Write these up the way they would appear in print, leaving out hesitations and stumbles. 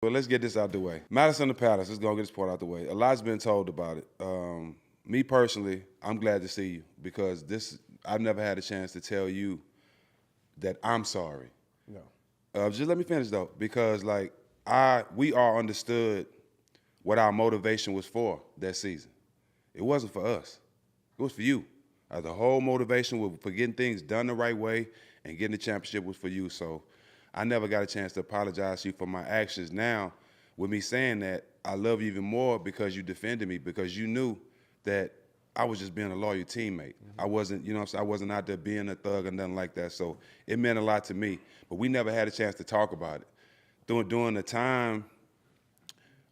Well, let's get this out the way. Malice on the Palace, let's go get this part out the way. A lot's been told about it. Me personally, I'm glad to see you because I've never had a chance to tell you that I'm sorry. No. Just let me finish though, because we all understood what our motivation was for that season. It wasn't for us. It was for you. The whole motivation was for getting things done the right way and getting the championship was for you. So I never got a chance to apologize to you for my actions. Now, with me saying that, I love you even more because you defended me, because you knew that I was just being a loyal teammate. I wasn't, you know what I'm saying, I wasn't out there being a thug or nothing like that. So it meant a lot to me. But we never had a chance to talk about it. During the time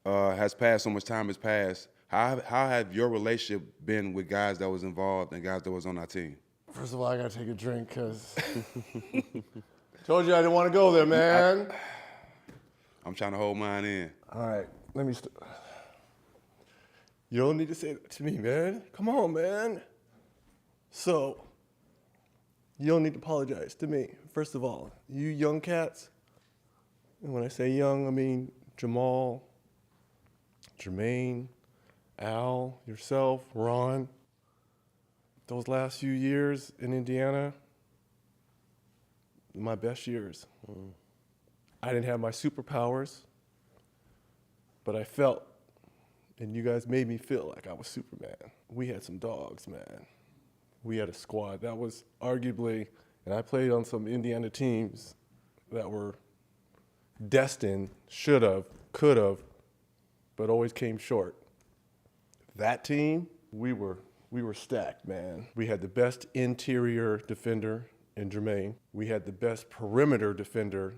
has passed, so much time has passed, how have your relationship been with guys that was involved and guys that was on our team? First of all, I got to take a drink because told you I didn't want to go there, man. I'm trying to hold mine in. All right, let me You don't need to say that to me, man. Come on, man. So, you don't need to apologize to me. First of all, you young cats, and when I say young, I mean Jamal, Jermaine, Al, yourself, Ron. Those last few years in Indiana, my best years. I didn't have my superpowers, but I felt, and you guys made me feel like I was Superman. We had some dogs, man. We had a squad. That was arguably, and I played on some Indiana teams that were destined, should have, could have, but always came short. That team, we were stacked, man. We had the best interior defender in Jermaine. We had the best perimeter defender,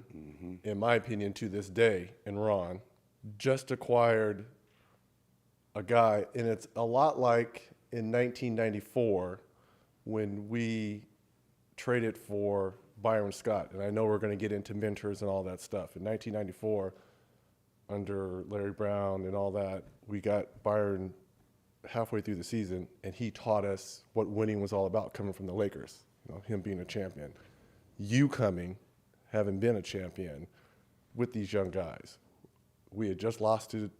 in my opinion, to this day, in Ron. Just acquired a guy, and it's a lot like in 1994 when we traded for Byron Scott. And I know we're going to get into mentors and all that stuff. In 1994, under Larry Brown and all that, we got Byron halfway through the season, and he taught us what winning was all about, coming from the Lakers, you know, him being a champion. You coming, having been a champion with these young guys. We had just lost to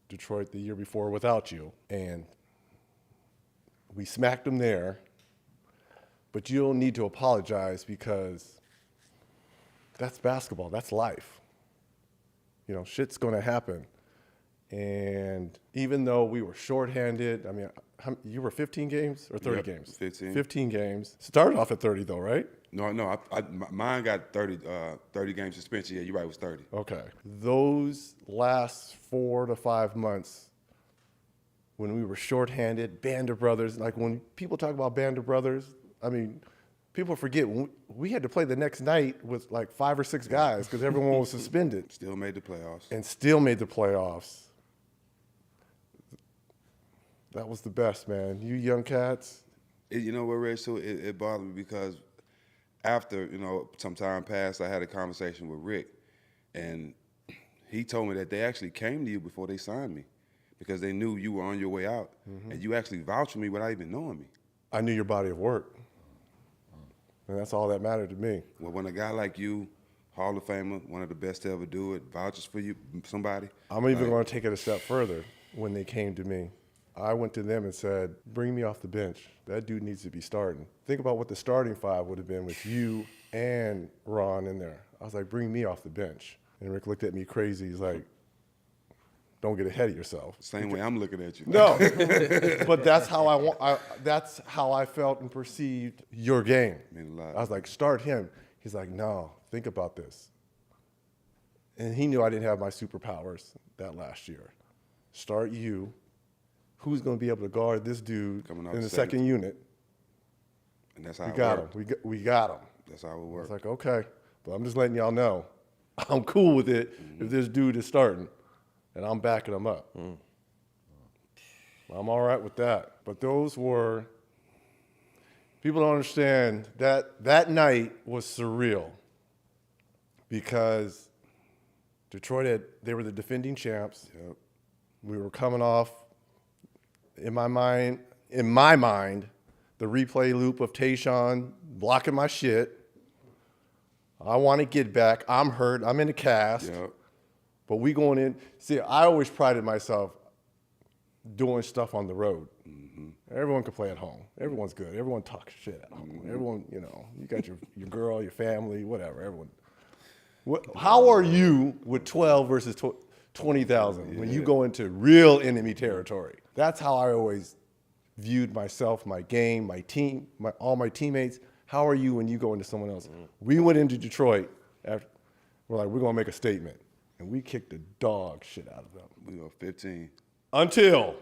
Detroit the year before without you, and we smacked them there, but you don't need to apologize because that's basketball, that's life. You know, shit's gonna happen. And even though we were shorthanded, I mean, you were 15 games or 30 games? 15. 15 games. Started off at 30 though, right? No, mine got 30 game suspension. Yeah, you're right, it was 30. Okay. Those last 4 to 5 months when we were shorthanded, Band of Brothers, like when people talk about Band of Brothers, I mean, people forget we had to play the next night with like 5 or 6 guys because everyone was suspended. Still made the playoffs. And still made the playoffs. That was the best, man. You young cats. You know what, Reggie, so it bothered me because after, you know, some time passed, I had a conversation with Rick, and he told me that they actually came to you before they signed me because they knew you were on your way out, and you actually vouched for me without even knowing me. I knew your body of work, and that's all that mattered to me. Well, when a guy like you, Hall of Famer, one of the best to ever do it, vouches for you, somebody. I'm even going to take it a step further. When they came to me, I went to them and said, bring me off the bench. That dude needs to be starting. Think about what the starting 5 would have been with you and Ron in there. I was like, bring me off the bench. And Rick looked at me crazy. He's like, don't get ahead of yourself. Same way I'm looking at you. No, but that's how that's how I felt and perceived your game. Mean a lot. I was like, start him. He's like, no, think about this. And he knew I didn't have my superpowers that last year. Start you. Who's going to be able to guard this dude in the second unit? And that's how we got him. We got him. That's how it works. I was like, okay, but I'm just letting y'all know, I'm cool with it if this dude is starting, and I'm backing him up. I'm all right with that. But those were, people don't understand that night was surreal because Detroit they were the defending champs. Yep. We were coming off. In my mind, the replay loop of Tayshaun blocking my shit. I want to get back. I'm hurt. I'm in a cast. Yep. But we going in, see, I always prided myself doing stuff on the road. Mm-hmm. Everyone can play at home. Everyone's good. Everyone talks shit at home. Mm-hmm. Everyone, you know, you got your girl, your family, whatever, everyone. How are you with 12 versus 20,000 when you go into real enemy territory? That's how I always viewed myself, my game, my team, all my teammates. How are you when you go into someone else? Mm-hmm. We went into Detroit. After, we're like, we're going to make a statement. And we kicked the dog shit out of them. We were 15. Until.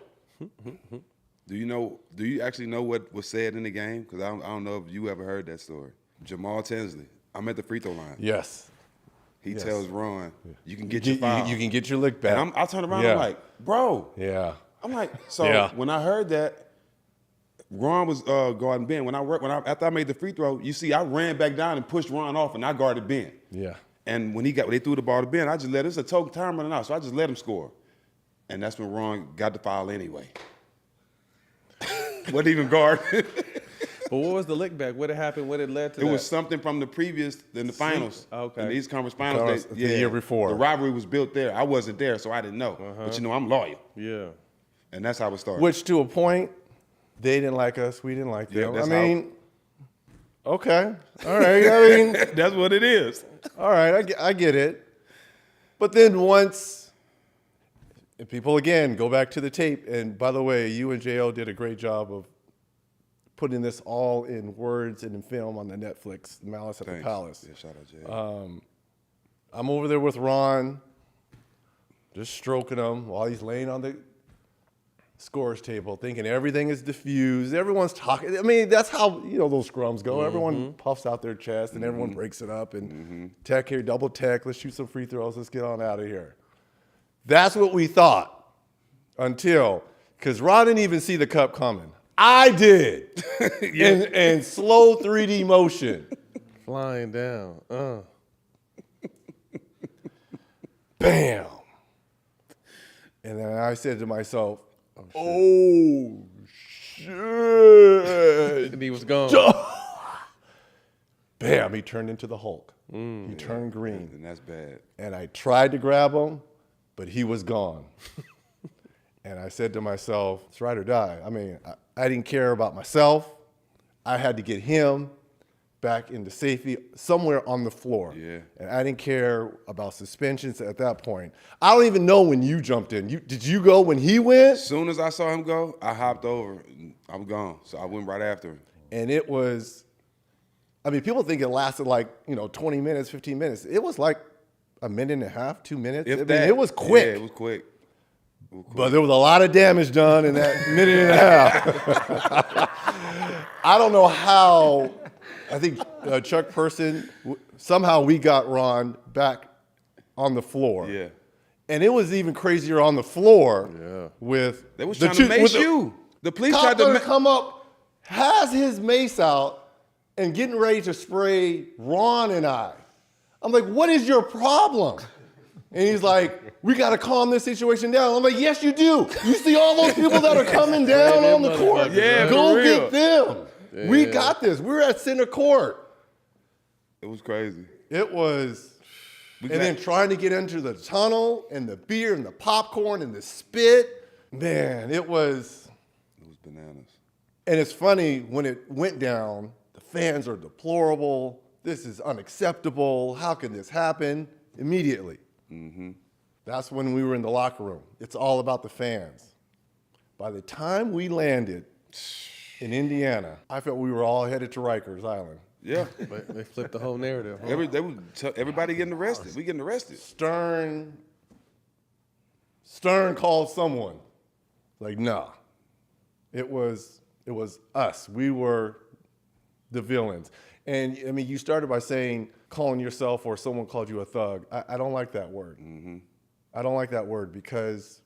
Do you actually know what was said in the game? Because I don't know if you ever heard that story. Jamal Tinsley, I'm at the free throw line. Yes. He tells Ron, you can get your foul. You can get your lick back. And I turn around, I'm like, bro. Yeah. I'm like, so when I heard that, Ron was guarding Ben. After I made the free throw, you see, I ran back down and pushed Ron off, and I guarded Ben. Yeah. And when they threw the ball to Ben, I just let it. It's a total time running out, so I just let him score. And that's when Ron got the foul anyway. Wasn't even guard. But what was the lick back? What had happened? What had led to that? It was something from the previous, in the finals. Okay. In the East Conference Finals. The year before. The rivalry was built there. I wasn't there, so I didn't know. But I'm loyal. Yeah. And that's how it started. Which, to a point, they didn't like us. We didn't like them. Okay. All right. That's what it is. All right. I get it. But then once, and people, again, go back to the tape. And by the way, you and J.O. did a great job of putting this all in words and in film on the Netflix, Malice at the Palace. Yeah, shout out J.O. I'm over there with Ron, just stroking him while he's laying on the scores table, thinking everything is diffused. Everyone's talking. I mean, that's how, those scrums go. Mm-hmm. Everyone puffs out their chest, and everyone breaks it up. And tech here, double tech, let's shoot some free throws. Let's get on out of here. That's what we thought because Ron didn't even see the cup coming. I did. in slow 3D motion. Flying down. Bam. And then I said to myself, oh shit. And he was gone. Bam, he turned into the Hulk. He turned green. And that's bad. And I tried to grab him, but he was gone. And I said to myself, it's ride or die. I mean, I didn't care about myself. I had to get him back into safety somewhere on the floor. Yeah. And I didn't care about suspensions at that point. I don't even know when you jumped in. Did you go when he went? As soon as I saw him go, I hopped over. I'm gone. So I went right after him. And it was, people think it lasted 20 minutes, 15 minutes. It was like a minute and a half, 2 minutes. It was quick. Yeah, it was quick. But there was a lot of damage done in that minute and a half. I don't know how. I think Chuck Person, somehow we got Ron back on the floor. Yeah. And it was even crazier on the floor with they was trying to mace you. The police tried to come up, has his mace out, and getting ready to spray Ron and I. I'm like, what is your problem? And he's like, we got to calm this situation down. I'm like, yes, you do. You see all those people that are coming down on the court? Yeah, go get them. Yeah. We got this. We're at center court. It was crazy. It was. Then trying to get into the tunnel and the beer and the popcorn and the spit. Man, it was bananas. And it's funny, when it went down, the fans are deplorable. This is unacceptable. How can this happen? Immediately. Mm-hmm. That's when we were in the locker room. It's all about the fans. By the time we landed in Indiana, I felt we were all headed to Rikers Island. Yeah. But they flipped the whole narrative. Huh? Everybody getting arrested. We getting arrested. Stern called someone. Like, nah. It was us. We were the villains. And you started by saying calling yourself or someone called you a thug. I don't like that word. Mm-hmm. I don't like that word because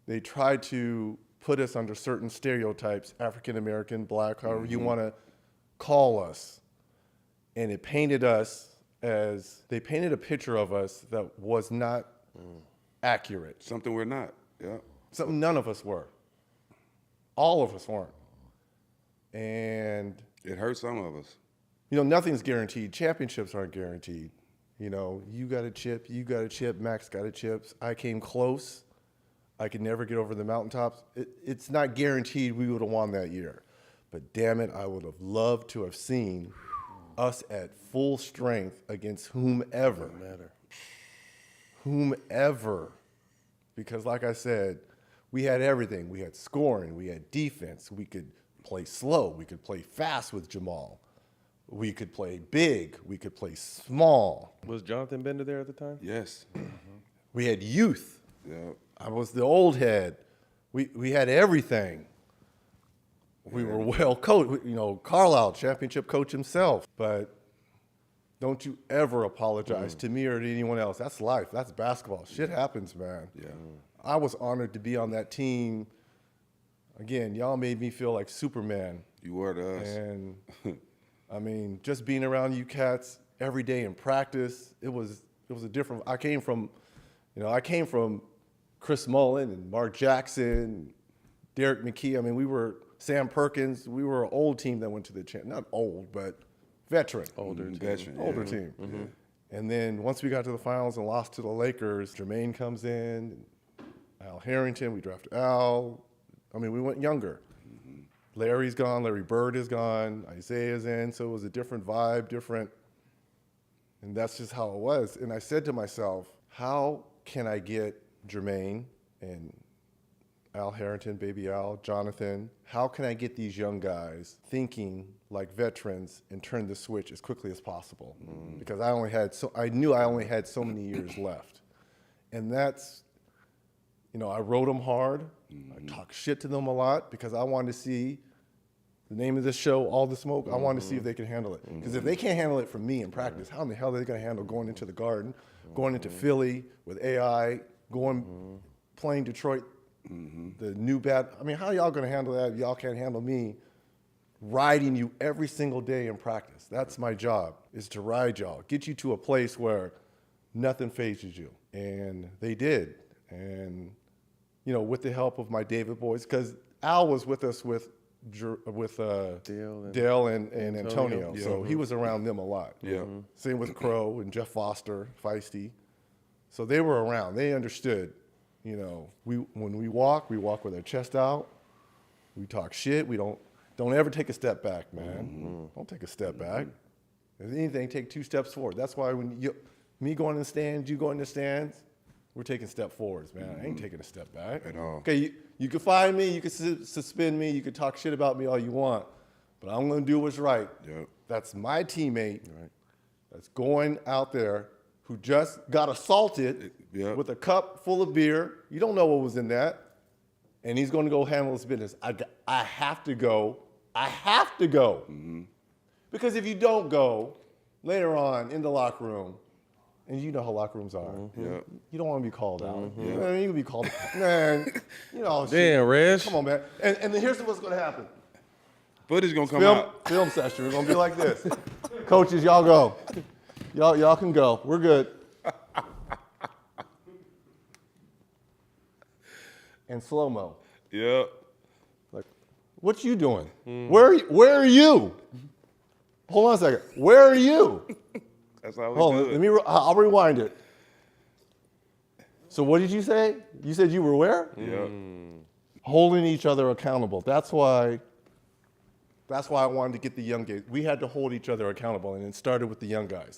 they tried to put us under certain stereotypes, African American, black, however you want to call us. And it painted they painted a picture of us that was not accurate. Something we're not, yeah. Something none of us were. All of us weren't. And it hurt some of us. Nothing's guaranteed. Championships aren't guaranteed. You know, you got a chip, Max got a chip. I came close. I could never get over the mountaintops. It's not guaranteed we would have won that year. But damn it, I would have loved to have seen us at full strength against whomever. Whomever. Because like I said, we had everything. We had scoring, we had defense, we could play slow, we could play fast with Jamal. We could play big, we could play small. Was Jonathan Bender there at the time? Yes. We had youth. Yep. I was the old head. We had everything. We were well coached. You know, Carlisle, championship coach himself. But don't you ever apologize to me or to anyone else. That's life. That's basketball. Shit happens, man. Yeah. I was honored to be on that team. Again, y'all made me feel like Superman. You were to us. And I mean, just being around you cats every day in practice, it was a different. I came from Chris Mullen and Mark Jackson, Derek McKee. I mean, we were Sam Perkins. We were an old team that went to the not old, but veteran. Older team. Veteran, yeah. Older team. Mm-hmm. And then once we got to the finals and lost to the Lakers, Jermaine comes in, Al Harrington. We drafted Al. I mean, we went younger. Larry's gone, Larry Bird is gone, Isaiah's in, so it was a different vibe, and that's just how it was. And I said to myself, how can I get Jermaine and Al Harrington, Baby Al, Jonathan, how can I get these young guys thinking like veterans and turn the switch as quickly as possible? Because I knew I only had so many years left. And that's, you know, I wrote them hard. I talked shit to them a lot because I wanted to see the name of this show, All the Smoke. I wanted to see if they can handle it. Because if they can't handle it from me in practice, how in the hell are they going to handle going into the Garden, going into Philly with AI, playing Detroit, the new bad. I mean, how y'all going to handle that if y'all can't handle me riding you every single day in practice? That's my job, is to ride y'all, get you to a place where nothing phases you. And they did. And, you know, with the help of my David boys, because Al was with us with Dale and Antonio. Yeah. So he was around them a lot. Yeah. Same with Crow and Jeff Foster, Feisty. So they were around. They understood, you know, when we walk with our chest out. We talk shit. We don't ever take a step back, man. Don't take a step back. If anything, take 2 steps forward. That's why when me going in the stands, you go in the stands, we're taking step forwards, man. I ain't taking a step back. At all. Okay, you can fine me, you can suspend me, you can talk shit about me all you want, but I'm going to do what's right. Yep. That's my teammate that's going out there who just got assaulted with a cup full of beer. You don't know what was in that. And he's going to go handle his business. I have to go. I have to go. Because if you don't go, later on in the locker room, and you know how locker rooms are. You don't want to be called out. Man, you can be called out. Man, you know. Damn, Reg. Come on, man. And then here's what's going to happen. Footage going to come out. Film session. We're going to be like this. Coaches, y'all go. Y'all can go. We're good. And slow-mo. Yep. Like, what you doing? Where are you? Hold on a second. Where are you? That's how we Hold do on, it. I'll rewind it. So what did you say? You said you were where? Yep. Holding each other accountable. That's why I wanted to get the young guys. We had to hold each other accountable, and it started with the young guys.